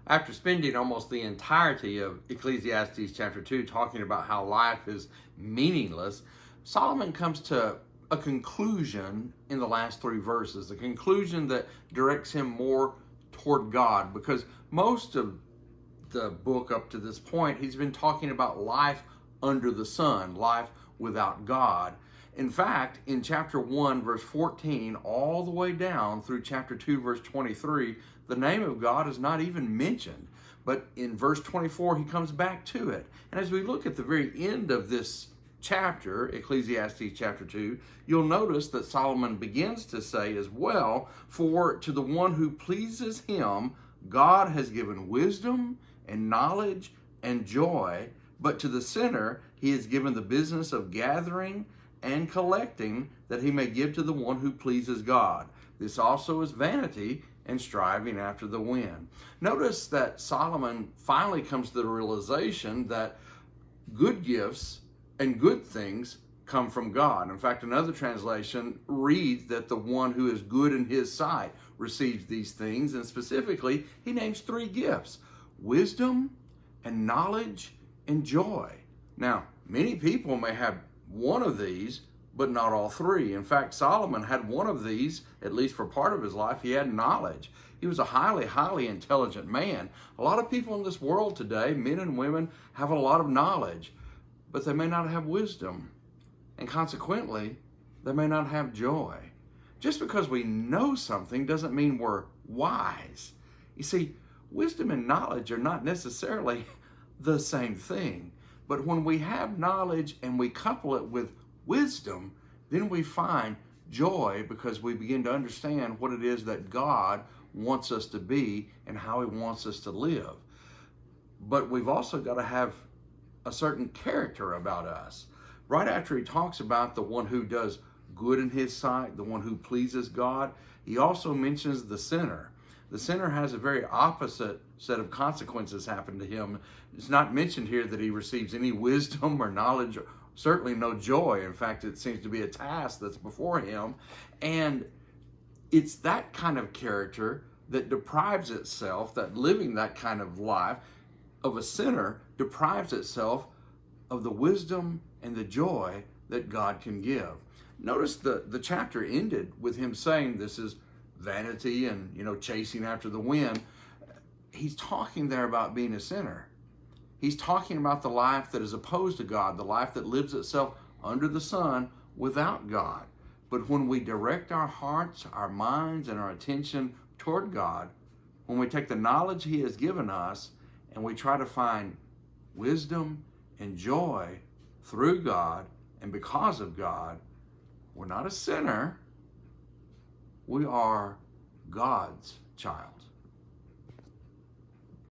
After spending almost the entirety of Ecclesiastes chapter 2 talking about how life is meaningless, Solomon comes to a conclusion in the last three verses, a conclusion that directs him more toward God, because most of the book up to this point, he's been talking about life under the sun, life without God. In fact, in chapter 1, verse 14, all the way down through chapter 2, verse 23, the name of God is not even mentioned. But in verse 24, he comes back to it. And as we look at the very end of this chapter, Ecclesiastes chapter 2, you'll notice that Solomon begins to say as well, "For to the one who pleases him, God has given wisdom and knowledge and joy, but to the sinner he has given the business of gathering and collecting, that he may give to the one who pleases God. This also is vanity and striving after the wind." Notice that Solomon finally comes to the realization that good gifts and good things come from God. In fact, another translation reads that the one who is good in his sight receives these things, and specifically, he names three gifts: wisdom and knowledge and joy. Now, many people may have one of these, but not all three. In fact, Solomon had one of these, at least for part of his life. He had knowledge. He was a highly intelligent man. A lot of people in this world today, men and women, have a lot of knowledge, but they may not have wisdom. And consequently, they may not have joy. Just because we know something doesn't mean we're wise. You see, wisdom and knowledge are not necessarily the same thing. But when we have knowledge and we couple it with wisdom, then we find joy, because we begin to understand what it is that God wants us to be and how he wants us to live. But we've also got to have a certain character about us. Right after he talks about the one who does good in his sight, the one who pleases God, he also mentions the sinner. The sinner has a very opposite set of consequences happen to him. It's not mentioned here that he receives any wisdom or knowledge, or certainly no joy. In fact, it seems to be a task that's before him. And it's that kind of character that deprives itself, that living that kind of life of a sinner deprives itself of the wisdom and the joy that God can give. Notice the chapter ended with him saying this is vanity and, chasing after the wind. He's talking there about being a sinner. He's talking about the life that is opposed to God, the life that lives itself under the sun without God. But when we direct our hearts, our minds, and our attention toward God, when we take the knowledge he has given us and we try to find wisdom and joy through God and because of God, we're not a sinner. We are God's child.